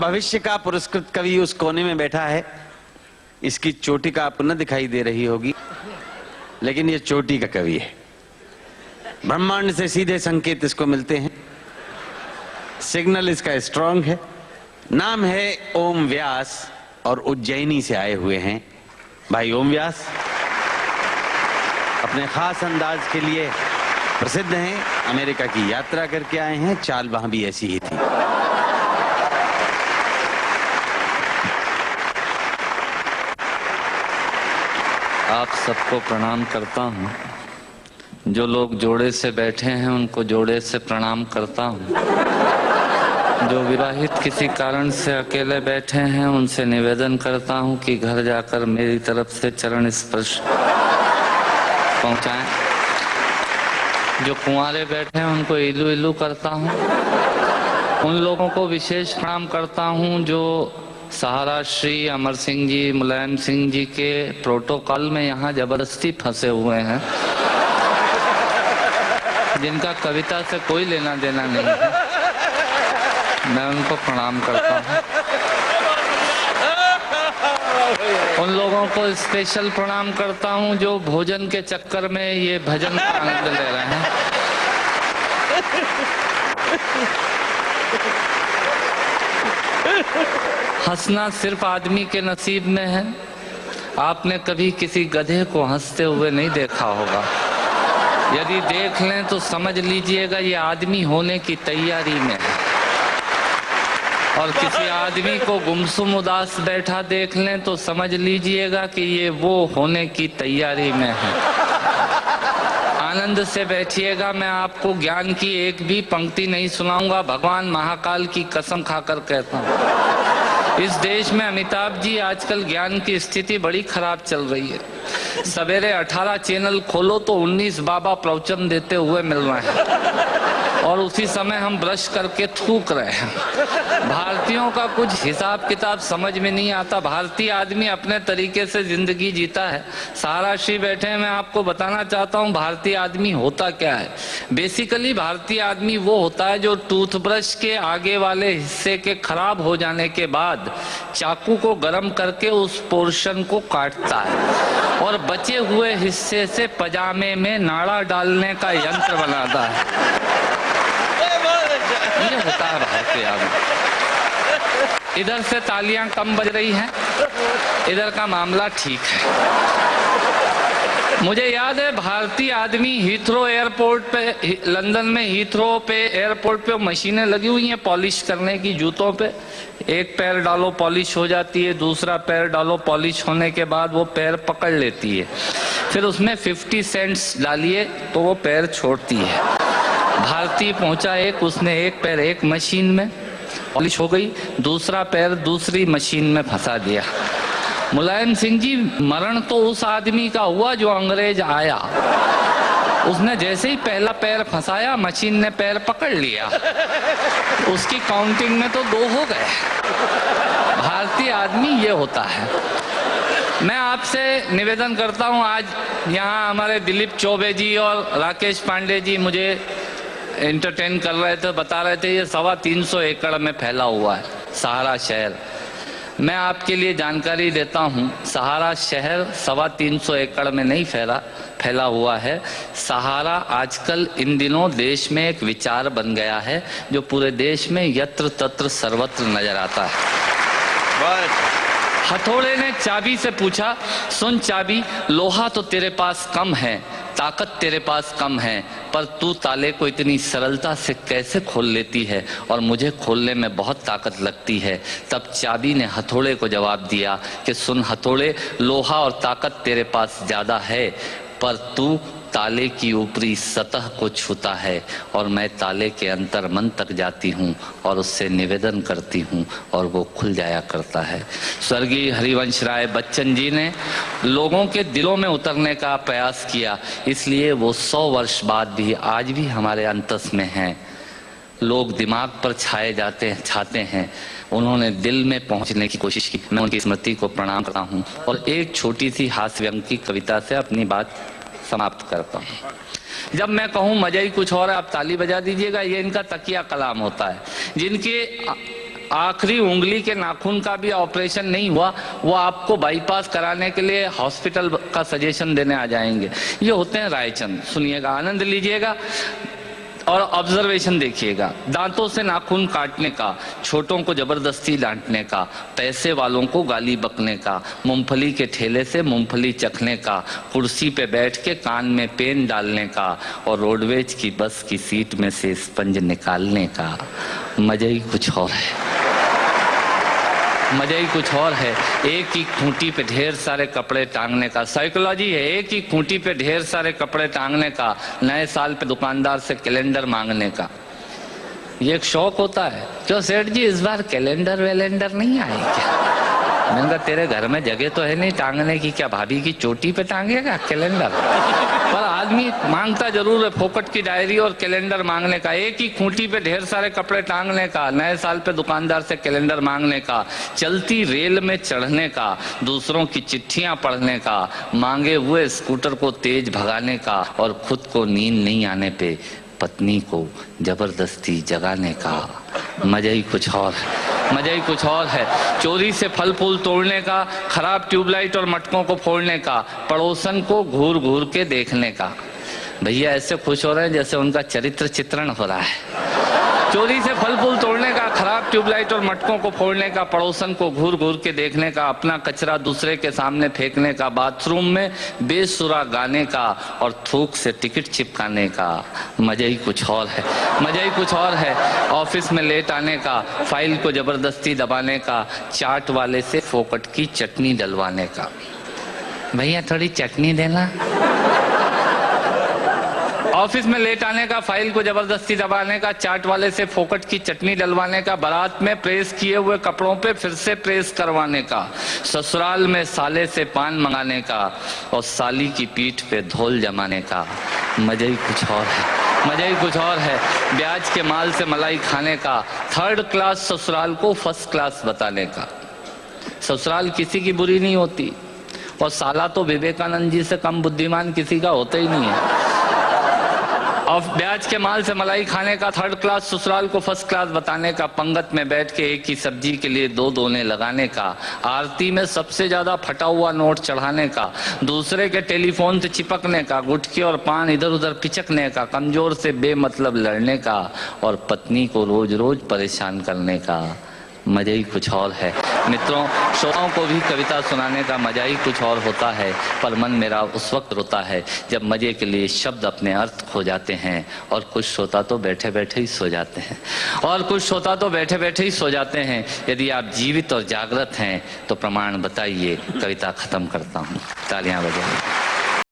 भविष्य का पुरस्कृत कवि उस कोने में बैठा है। इसकी चोटी का आपको न दिखाई दे रही होगी, लेकिन ये चोटी का कवि है। ब्रह्मांड से सीधे संकेत इसको मिलते हैं, सिग्नल इसका स्ट्रांग है। नाम है ओम व्यास और उज्जैनी से आए हुए हैं भाई ओम व्यास। अपने खास अंदाज के लिए प्रसिद्ध हैं। अमेरिका की यात्रा करके आए हैं, चाल वहां भी ऐसी ही थी। आप सबको प्रणाम करता हूँ। जो लोग जोड़े से बैठे हैं उनको जोड़े से प्रणाम करता हूँ। जो विवाहित किसी कारण से अकेले बैठे हैं उनसे निवेदन करता हूँ कि घर जाकर मेरी तरफ से चरण स्पर्श पहुँचाएं। जो कुंवारे बैठे हैं उनको इलू इलू करता हूँ। उन लोगों को विशेष प्रणाम करता हूँ जो सहारा श्री अमर सिंह जी, मुलायम सिंह जी के प्रोटोकॉल में यहाँ जबरदस्ती फंसे हुए हैं, जिनका कविता से कोई लेना देना नहीं है। मैं उनको प्रणाम करता हूँ। उन लोगों को स्पेशल प्रणाम करता हूँ जो भोजन के चक्कर में ये भजन का आनंद ले रहे हैं। हंसना सिर्फ आदमी के नसीब में है। आपने कभी किसी गधे को हंसते हुए नहीं देखा होगा। यदि देख लें तो समझ लीजिएगा ये आदमी होने की तैयारी में है। और किसी आदमी को गुमसुम उदास बैठा देख लें तो समझ लीजिएगा कि ये वो होने की तैयारी में है। आनंद से बैठिएगा। मैं आपको ज्ञान की एक भी पंक्ति नहीं सुनाऊंगा। भगवान महाकाल की कसम खाकर कहता हूँ, इस देश में अमिताभ जी आजकल ज्ञान की स्थिति बड़ी खराब चल रही है। सवेरे 18 चैनल खोलो तो 19 बाबा प्रवचन देते हुए मिल रहे हैं और उसी समय हम ब्रश करके थूक रहे हैं। भारतीयों का कुछ हिसाब किताब समझ में नहीं आता। भारतीय आदमी अपने तरीके से जिंदगी जीता है। सहारा श्री बैठे हैं, मैं आपको बताना चाहता हूँ भारतीय आदमी होता क्या है। बेसिकली भारतीय आदमी वो होता है जो टूथब्रश के आगे वाले हिस्से के खराब हो जाने के बाद चाकू को गर्म करके उस पोर्शन को काटता है और बचे हुए हिस्से से पजामे में नाड़ा डालने का यंत्र बनाता है। ये होता है भारतीय आदमी। इधर से तालियां कम बज रही हैं, इधर का मामला ठीक है। मुझे याद है भारतीय आदमी हीथ्रो एयरपोर्ट पे, लंदन में हीथ्रो पे एयरपोर्ट पे मशीनें लगी हुई हैं पॉलिश करने की जूतों पे। एक पैर डालो पॉलिश हो जाती है, दूसरा पैर डालो पॉलिश होने के बाद वो पैर पकड़ लेती है। फिर उसमें 50 सेंट्स डालिए तो वो पैर छोड़ती है। भारतीय पहुंचा एक, उसने एक पैर एक मशीन में पॉलिश हो गई, दूसरा पैर दूसरी मशीन में फंसा दिया। मुलायम सिंह जी, मरण तो उस आदमी का हुआ जो अंग्रेज आया। उसने जैसे ही पहला पैर फंसाया मशीन ने पैर पकड़ लिया, उसकी काउंटिंग में तो 2 हो गए। भारतीय आदमी ये होता है। मैं आपसे निवेदन करता हूँ, आज यहाँ हमारे दिलीप चौबे जी और राकेश पांडे जी मुझे एंटरटेन कर रहे थे, बता रहे थे ये 325 एकड़ में फैला हुआ है सहारा शहर। मैं आपके लिए जानकारी देता हूँ, सहारा शहर 325 एकड़ में नहीं फैला हुआ है। सहारा आजकल इन दिनों देश में एक विचार बन गया है जो पूरे देश में यत्र तत्र सर्वत्र नजर आता है। हथौड़े ने चाबी से पूछा, सुन चाबी, लोहा तो तेरे पास कम है, ताकत तेरे पास कम है, पर तू ताले को इतनी सरलता से कैसे खोल लेती है और मुझे खोलने में बहुत ताकत लगती है। तब चाबी ने हथौड़े को जवाब दिया कि सुन हथौड़े, लोहा और ताकत तेरे पास ज्यादा है, पर तू ताले की ऊपरी सतह को छूता है और मैं ताले के अंतर मन तक जाती हूँ और उससे निवेदन करती हूँ और वो खुल जाया करता है। स्वर्गीय हरिवंश राय बच्चन जी ने लोगों के दिलों में उतरने का प्रयास किया, इसलिए वो 100 वर्ष बाद भी आज भी हमारे अंतस में हैं। लोग दिमाग पर छाते हैं, उन्होंने दिल में पहुंचने की कोशिश की। मैं उनकी स्मृति को प्रणाम करता हूँ और एक छोटी सी हास्य व्यंग की कविता से अपनी बात समाप्त करता हूँ। जब मैं कहूँ मजा ही कुछ और है, आप ताली बजा दीजिएगा। ये इनका तकिया कलाम होता है। जिनके आखिरी उंगली के नाखून का भी ऑपरेशन नहीं हुआ, वो आपको बाईपास कराने के लिए हॉस्पिटल का सजेशन देने आ जाएंगे। ये होते हैं रायचंद। सुनिएगा, आनंद लीजिएगा और ऑब्जर्वेशन देखिएगा। दांतों से नाखून काटने का, छोटों को जबरदस्ती डांटने का, पैसे वालों को गाली बकने का, मूंगफली के ठेले से मूंगफली चखने का, कुर्सी पे बैठ के कान में पेन डालने का और रोडवेज की बस की सीट में से स्पंज निकालने का। मजा ही कुछ और है, मजा ही कुछ और है। एक ही खूंटी पे ढेर सारे कपड़े टांगने का साइकोलॉजी है। एक ही खूंटी पे ढेर सारे कपड़े टांगने का, नए साल पे दुकानदार से कैलेंडर मांगने का, ये एक शौक होता है। क्यों सेठ जी इस बार कैलेंडर वैलेंडर नहीं आए क्या? मैंने कहा तेरे घर में जगह तो है नहीं टांगने की, क्या भाभी की चोटी पे टांगेगा कैलेंडर? पर आदमी मांगता जरूर है, फोकट की डायरी और कैलेंडर मांगने का। एक ही खूंटी पे ढेर सारे कपड़े टांगने का, नए साल पे दुकानदार से कैलेंडर मांगने का, चलती रेल में चढ़ने का, दूसरों की चिट्ठियां पढ़ने का, मांगे हुए स्कूटर को तेज भगाने का और खुद को नींद नहीं आने पे पत्नी को जबरदस्ती जगाने का। मजा ही कुछ और है, मजा ही कुछ और है। चोरी से फल फूल तोड़ने का, खराब ट्यूबलाइट और मटकों को फोड़ने का, पड़ोसन को घूर घूर के देखने का। भैया ऐसे खुश हो रहे हैं जैसे उनका चरित्र चित्रण हो रहा है। चोरी से फल फूल तोड़ने का, खराब ट्यूबलाइट और मटकों को फोड़ने का, पड़ोसन को घूर घूर के देखने का, अपना कचरा दूसरे के सामने फेंकने का, बाथरूम में बेसुरा गाने का और थूक से टिकट चिपकाने का। मजा ही कुछ और है, मजा ही कुछ और है। ऑफिस में लेट आने का, फाइल को जबरदस्ती दबाने का, चाट वाले से फोकट की चटनी डलवाने का। भैया थोड़ी चटनी देना। ऑफिस में लेट आने का, फाइल को जबरदस्ती दबाने का, चाट वाले से फोकट की चटनी डलवाने का, बारात में प्रेस किए हुए कपड़ों पे फिर से प्रेस करवाने का, ससुराल में साले से पान मंगाने का और साली की पीठ पे धोल जमाने का। मजा ही कुछ और है, मजा ही कुछ और है। ब्याज के माल से मलाई खाने का, थर्ड क्लास ससुराल को फर्स्ट क्लास बताने का। ससुराल किसी की बुरी नहीं होती और साला तो विवेकानंद जी से कम बुद्धिमान किसी का होता ही नहीं है। और ब्याज के माल से मलाई खाने का, थर्ड क्लास ससुराल को फर्स्ट क्लास बताने का, पंगत में बैठ के एक ही सब्जी के लिए दो दोने लगाने का, आरती में सबसे ज्यादा फटा हुआ नोट चढ़ाने का, दूसरे के टेलीफोन से चिपकने का, गुटके और पान इधर उधर पिचकने का, कमजोर से बेमतलब लड़ने का और पत्नी को रोज रोज परेशान करने का। मजा ही कुछ और है। मित्रों, श्रोताओं को भी कविता सुनाने का मजा ही कुछ और होता है, पर मन मेरा उस वक्त रोता है जब मजे के लिए शब्द अपने अर्थ खो जाते हैं और कुछ श्रोता तो बैठे बैठे ही सो जाते हैं, और कुछ श्रोता तो बैठे बैठे ही सो जाते हैं। यदि आप जीवित और जागृत हैं तो प्रमाण बताइए। कविता खत्म करता हूँ, तालियां बजाइए।